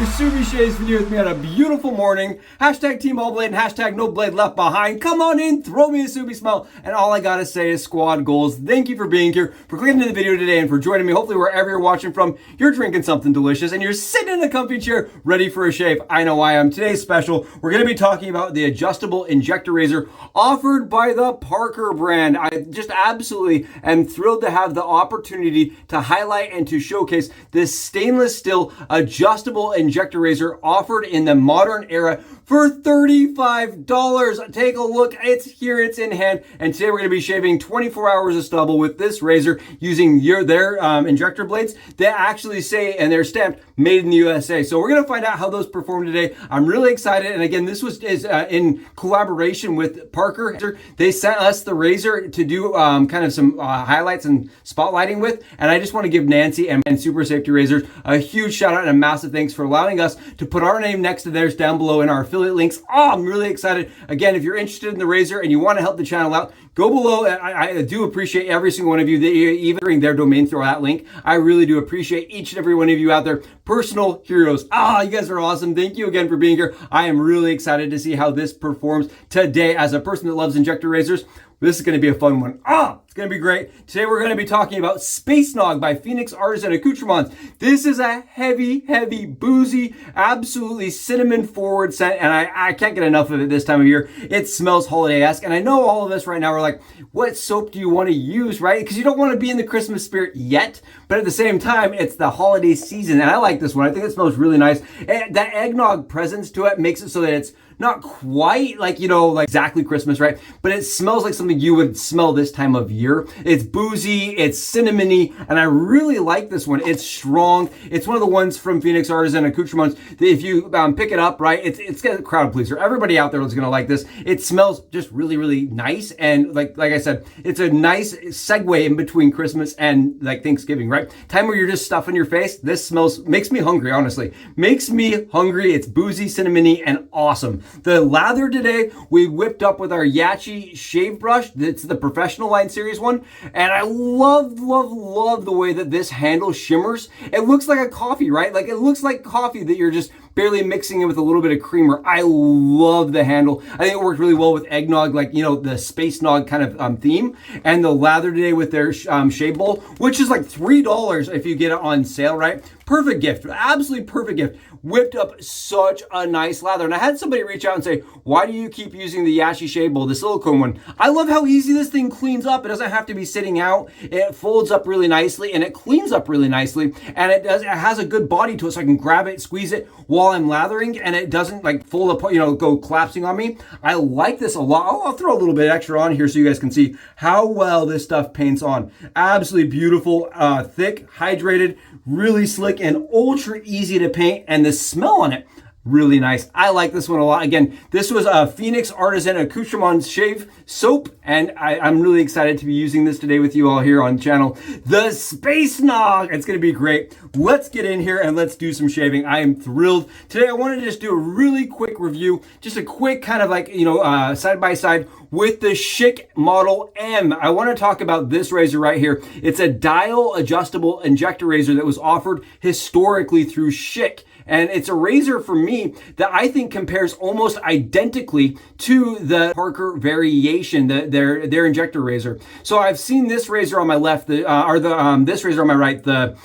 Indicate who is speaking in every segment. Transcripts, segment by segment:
Speaker 1: Subi Shaves video with me on a beautiful morning. Hashtag Teamallblade and hashtag Nobladeleftbehind. Come on in, throw me a Subi smile. And all I gotta say is squad goals. Thank you for being here, for clicking into the video today, and for joining me. Hopefully wherever you're watching from, you're drinking something delicious and you're sitting in a comfy chair ready for a shave. I know I am. Today's special, we're gonna be talking about the adjustable injector razor offered by the Parker brand. I just absolutely am thrilled to have the opportunity to highlight and to showcase this stainless steel adjustable injector razor offered in the modern era for $35. Take a look, it's here, it's in hand, and today we're going to be shaving 24 hours of stubble with this razor using their injector blades that actually say, and they're stamped, made in the USA. So we're going to find out how those perform today. I'm really excited, and again, this was in collaboration with Parker. They sent us the razor to do kind of some highlights and spotlighting with, and I just want to give Nancy and Super Safety Razors a huge shout out and a massive thanks for allowing us to put our name next to theirs down below in our affiliate links. Oh, I'm really excited. Again, if you're interested in the razor and you want to help the channel out, go below. I do appreciate every single one of you that even entering their domain through that link. I really do appreciate each and every one of you out there. Personal heroes. You guys are awesome. Thank you again for being here. I am really excited to see how this performs today. As a person that loves injector razors, this is going to be a fun one. It's going to be great. Today we're going to be talking about Space Nog by Phoenix Artisan Accoutrements. This is a heavy, boozy, absolutely cinnamon forward scent, and I can't get enough of it this time of year. It smells holiday-esque, and I know all of us right now are like, what soap do you want to use, right? Because you don't want to be in the Christmas spirit yet, but at the same time, it's the holiday season, and I like this one. I think it smells really nice. And that eggnog presence to it makes it so that it's not quite like, like exactly Christmas, right? But it smells like something you would smell this time of year. It's boozy, it's cinnamony, and I really like this one. It's strong. It's one of the ones from Phoenix Artisan Accoutrements that if you pick it up, right, it's a crowd pleaser. Everybody out there is gonna like this. It smells just really nice, and like I said, it's a nice segue in between Christmas and like Thanksgiving, right? Time where you're just stuffing your face. This makes me hungry, honestly. Makes me hungry. It's boozy, cinnamony, and awesome. The lather today, we whipped up with our YAQI shave brush. It's the professional line series one. And I love the way that this handle shimmers. It looks like a coffee, right? Like it looks like coffee that you're just barely mixing it with a little bit of creamer. I love the handle. I think it worked really well with eggnog, like, the Space Nog kind of theme. And the lather today with their shave bowl, which is like $3 if you get it on sale, right? Perfect gift, absolutely perfect gift. Whipped up such a nice lather. And I had somebody reach out and say, why do you keep using the YAQI shave bowl, the silicone one? I love how easy this thing cleans up. It doesn't have to be sitting out. It folds up really nicely and it cleans up really nicely. And it has a good body to it, so I can grab it, squeeze it while I'm lathering, and it doesn't like fold up, go collapsing on me. I like this a lot. I'll throw a little bit extra on here so you guys can see how well this stuff paints on. Absolutely beautiful, thick, hydrated, really slick, and ultra easy to paint, and the smell on it, really nice. I like this one a lot. Again, this was a Phoenix Artisan Accoutrements shave soap, and I'm really excited to be using this today with you all here on the channel. The Space Nog, it's gonna be great. Let's get in here and let's do some shaving. I am thrilled. Today I wanted to just do a really quick review, just a quick kind of like, side by side with the Schick Model M. I want to talk about this razor right here. It's a dial adjustable injector razor that was offered historically through Schick. And it's a razor for me that I think compares almost identically to the Parker variation, their injector razor. So I've seen this razor on my left, this razor on my right, the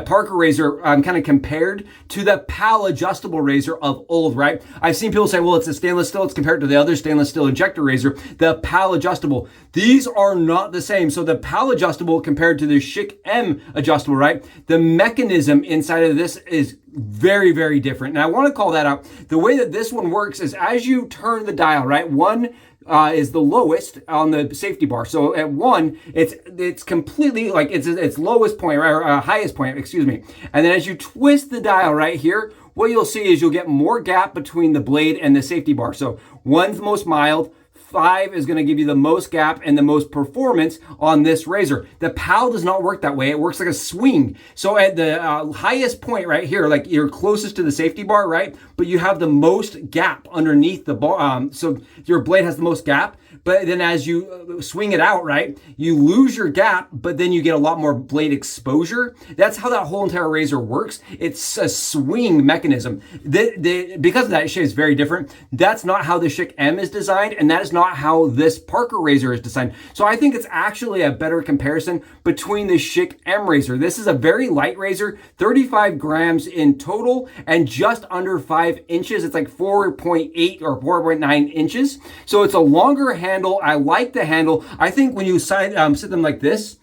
Speaker 1: Parker razor kind of compared to the PAL adjustable razor of old, right? I've seen people say, well, it's a stainless steel. It's compared to the other stainless steel injector razor, the PAL adjustable. These are not the same. So the PAL adjustable compared to the Schick M adjustable, right? The mechanism inside of this is very different. And I want to call that out. The way that this one works is as you turn the dial, right? One is the lowest on the safety bar. So at 1, it's completely like it's lowest point, right? Or highest point, excuse me. And then as you twist the dial right here, what you'll see is you'll get more gap between the blade and the safety bar. So 1's the most mild, 5 is going to give you the most gap and the most performance on this razor. The PAL does not work that way. It works like a swing. So at the highest point right here, like you're closest to the safety bar, right? But you have the most gap underneath the bar. So your blade has the most gap. but then as you swing it out, right, you lose your gap, but then you get a lot more blade exposure. That's how that whole entire razor works. It's a swing mechanism. Because of that, it shaves very different. That's not how the Schick M is designed, and that is not how this Parker razor is designed. So I think it's actually a better comparison between the Schick M razor. This is a very light razor, 35 grams in total, and just under 5 inches. It's like 4.8 or 4.9 inches. So it's a longer handle. I like the handle. I think when you sit them like this,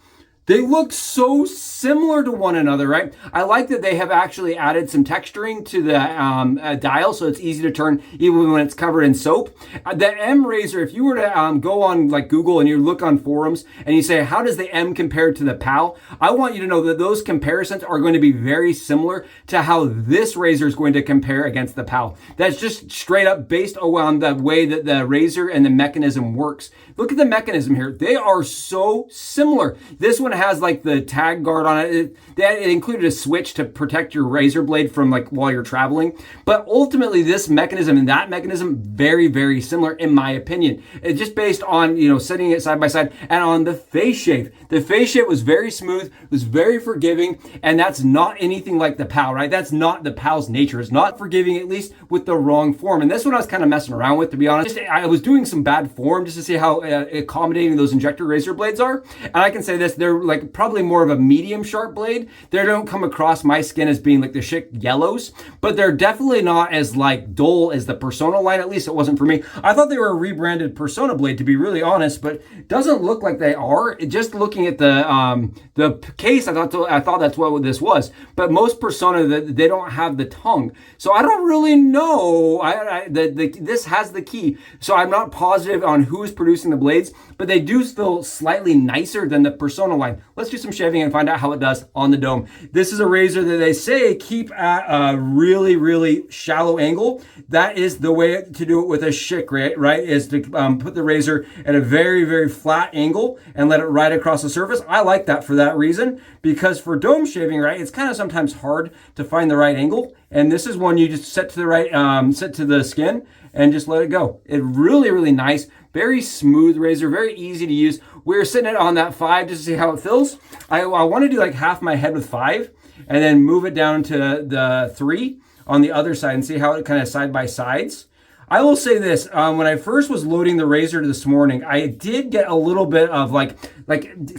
Speaker 1: they look so similar to one another, right? I like that they have actually added some texturing to the dial, so it's easy to turn even when it's covered in soap. The M razor, if you were to go on like Google and you look on forums and you say, how does the M compare to the PAL? I want you to know that those comparisons are going to be very similar to how this razor is going to compare against the PAL. That's just straight up based on the way that the razor and the mechanism works. Look at the mechanism here. They are so similar. This one has like the tag guard on it. It included a switch to protect your razor blade from like while you're traveling. But ultimately this mechanism and that mechanism, very, very similar in my opinion. It's just based on, you know, setting it side by side and on the face shave. The face shave was very smooth, was very forgiving, and that's not anything like the PAL, right? That's not the PAL's nature. It's not forgiving, at least with the wrong form. And this one I was kind of messing around with, to be honest. I was doing some bad form just to see how accommodating those injector razor blades are. And I can say this, they're like probably more of a medium sharp blade. They don't come across my skin as being like the Schick yellows, but they're definitely not as like dull as the Persona line. At least it wasn't for me. I thought they were a rebranded Persona blade, to be really honest, but it doesn't look like they are. Just looking at the case, I thought that's what this was. But most Persona, they don't have the tongue, so I don't really know. This has the key, so I'm not positive on who's producing the blades, but they do feel slightly nicer than the Persona line. Let's do some shaving and find out how it does on the dome. This is a razor that they say keep at a really, really shallow angle. That is the way to do it with a Schick, right? Is to put the razor at a very, very flat angle and let it ride across the surface. I like that for that reason, because for dome shaving, right, it's kind of sometimes hard to find the right angle. And this is one you just set to the right, set to the skin and just let it go. It's really, really nice. Very smooth razor, very easy to use. We're sitting it on that 5 just to see how it feels. I want to do like half my head with 5 and then move it down to the 3 on the other side and see how it kind of side by sides. I will say this, when I first was loading the razor this morning, I did get a little bit of like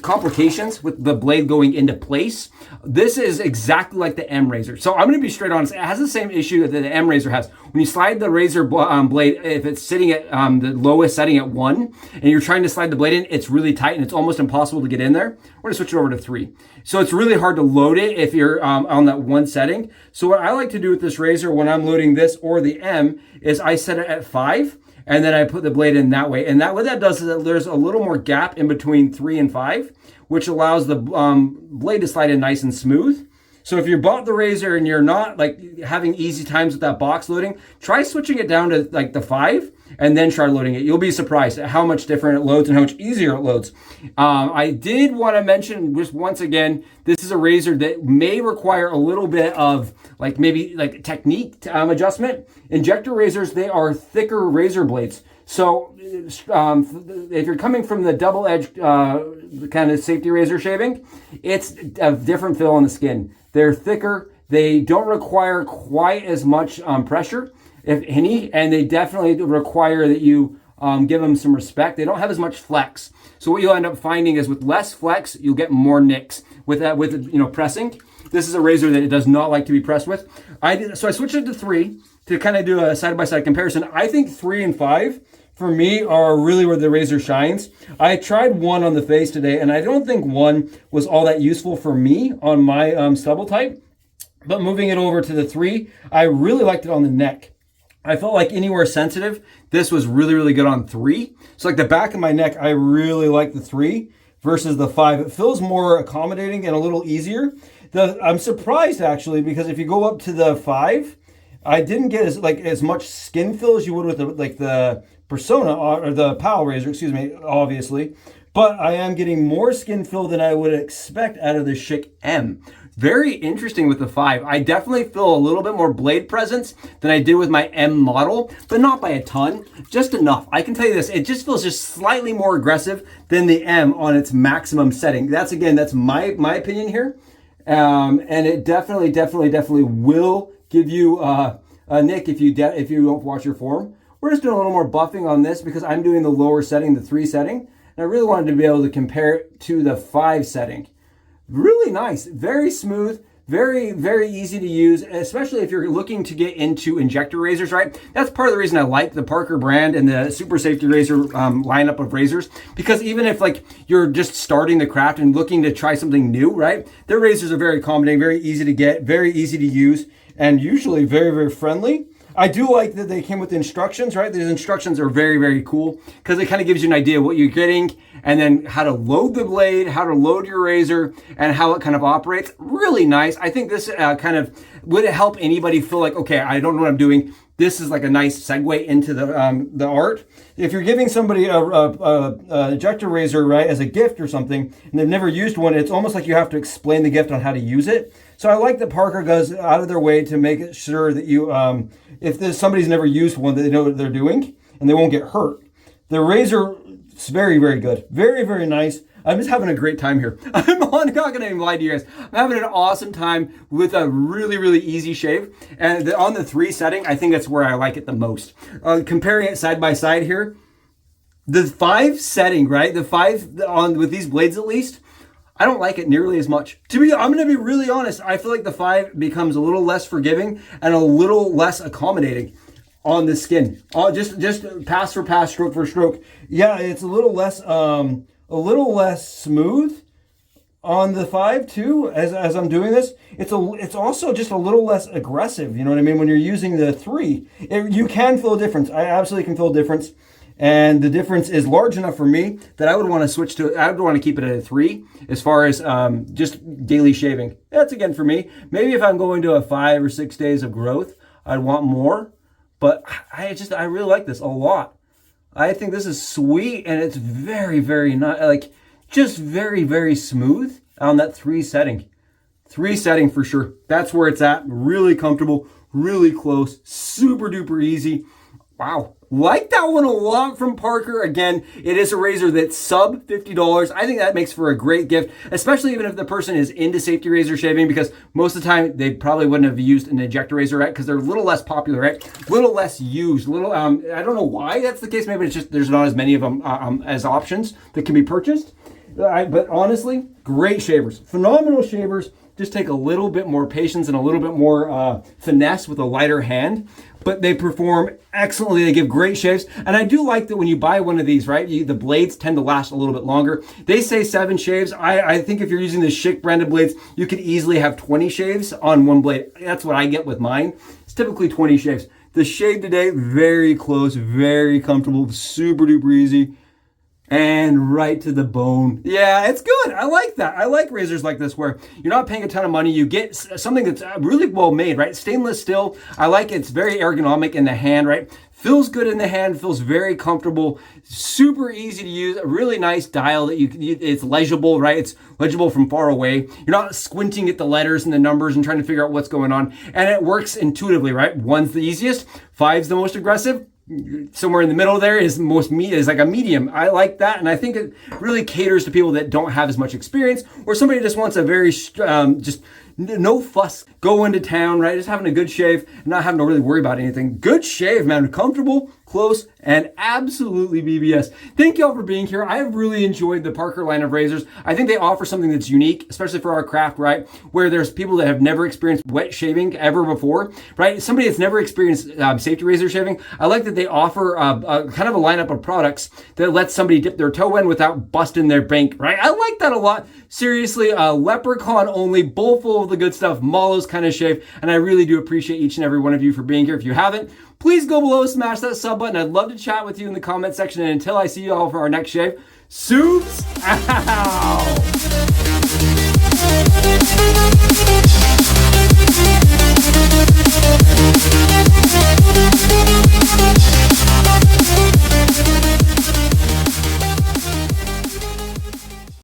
Speaker 1: complications with the blade going into place. This is exactly like the M razor. So I'm going to be straight honest. It has the same issue that the M razor has. When you slide the razor blade, if it's sitting at the lowest setting at 1 and you're trying to slide the blade in, it's really tight and it's almost impossible to get in there. We're going to switch it over to 3. So it's really hard to load it if you're on that 1 setting. So what I like to do with this razor when I'm loading this or the M is I set it at 5 and then I put the blade in that way. And what that does is that there's a little more gap in between 3 and 5, which allows the blade to slide in nice and smooth. So if you bought the razor and you're not like having easy times with that box loading, try switching it down to like the 5 and then try loading it. You'll be surprised at how much different it loads and how much easier it loads. I did want to mention just once again, this is a razor that may require a little bit of like maybe like technique adjustment. Injector razors, they are thicker razor blades. So if you're coming from the double-edged kind of safety razor shaving, it's a different feel on the skin. They're thicker. They don't require quite as much pressure, if any, and they definitely require that you give them some respect. They don't have as much flex. So what you'll end up finding is with less flex, you'll get more nicks with that, with pressing. This is a razor that it does not like to be pressed with. So I switched it to 3 to kind of do a side-by-side comparison. I think 3 and 5 for me are really where the razor shines. I tried 1 on the face today, and I don't think 1 was all that useful for me on my stubble type. But moving it over to the 3, I really liked it on the neck. I felt like anywhere sensitive, this was really, really good on 3. So like the back of my neck, I really like the 3 versus the 5. It feels more accommodating and a little easier. I'm surprised actually, because if you go up to the 5, I didn't get as much skin fill as you would with the Persona or the PAL razor, excuse me, obviously. But I am getting more skin fill than I would expect out of the Schick M. Very interesting with the 5. I definitely feel a little bit more blade presence than I did with my M model, but not by a ton, just enough. I can tell you this, it just feels just slightly more aggressive than the M on its maximum setting. That's my opinion here. And it definitely will give you Nick, if you don't watch your form. We're just doing a little more buffing on this because I'm doing the lower setting, the 3 setting, and I really wanted to be able to compare it to the 5 setting. Really nice, very smooth, very easy to use, especially if you're looking to get into injector razors, right? That's part of the reason I like the Parker brand and the Super Safety Razor lineup of razors, because even if like you're just starting the craft and looking to try something new, right? Their razors are very accommodating, very easy to get, very easy to use, and usually very friendly. I do like that they came with instructions, right? These instructions are very cool because it kind of gives you an idea of what you're getting and then how to load the blade, how to load your razor, and how it kind of operates. Really nice. I think this kind of would help anybody feel like, okay, I don't know what I'm doing. This is like a nice segue into the art. If you're giving somebody a ejector razor, right, as a gift or something, and they've never used one, it's almost like you have to explain the gift on how to use it. So I like that Parker goes out of their way to make sure that you, if somebody's never used one, that they know what they're doing and they won't get hurt. The razor is very good. Very nice. I'm just having a great time here. I'm not going to even lie to you guys. I'm having an awesome time with a really easy shave. And on the 3 setting, I think that's where I like it the most. Comparing it side by side here, the 5 setting, right? The 5 on with these blades at least, I don't like it nearly as much. I'm going to be really honest. I feel like the 5 becomes a little less forgiving and a little less accommodating on the skin. Just pass for pass, stroke for stroke. Yeah, it's a little less smooth on the 5 too. As I'm doing this, it's also just a little less aggressive. You know what I mean? When you're using the 3, you can feel a difference. I absolutely can feel a difference. And the difference is large enough for me that I would want to switch to, I would want to keep it at a 3 as far as just daily shaving. That's again for me. Maybe if I'm going to a 5 or 6 days of growth, I'd want more. But I really like this a lot. I think this is sweet, and it's very nice, like just very smooth on that 3 setting. 3 setting for sure. That's where it's at. Really comfortable, really close, super duper easy. Wow. Like that one a lot from Parker. Again, it is a razor that's sub $50. I think that makes for a great gift, especially even if the person is into safety razor shaving, because most of the time they probably wouldn't have used an ejector razor, right? Because they're a little less popular, right? Little less used, little, I don't know why that's the case. Maybe it's just there's not as many of them as options that can be purchased. But honestly, great shavers, phenomenal shavers. Just take a little bit more patience and a little bit more finesse with a lighter hand, but they perform excellently. They give great shaves. And I do like that when you buy one of these, right, the blades tend to last a little bit longer. They say 7 shaves. I think if you're using the Schick branded blades, you could easily have 20 shaves on one blade. That's what I get with mine. It's typically 20 shaves. The shave today, very close, very comfortable, super duper easy. And right to the bone. Yeah, it's good. I like that. I like razors like this where you're not paying a ton of money. You get something that's really well made, right? Stainless steel. I like it. It's very ergonomic in the hand, right? Feels good in the hand. Feels very comfortable. Super easy to use. A really nice dial that it's legible, right? It's legible from far away. You're not squinting at the letters and the numbers and trying to figure out what's going on. And it works intuitively, right? 1's the easiest. 5's the most aggressive. Somewhere in the middle there is like a medium. I like that, and I think it really caters to people that don't have as much experience, or somebody just wants a very just no fuss, go into town, right? Just having a good shave, and not having to really worry about anything. Good shave, man. Comfortable, close, and absolutely BBS. Thank y'all for being here. I have really enjoyed the Parker line of razors. I think they offer something that's unique, especially for our craft, right? Where there's people that have never experienced wet shaving ever before, right? Somebody that's never experienced safety razor shaving. I like that they offer a kind of a lineup of products that lets somebody dip their toe in without busting their bank, right? I like that a lot. Seriously, Leprechaun only, bowl full of the good stuff, Malo's kind of shave, and I really do appreciate each and every one of you for being here. If you haven't, please go below, smash that sub button. I'd love to chat with you in the comment section, and until I see you all for our next shave, soups out!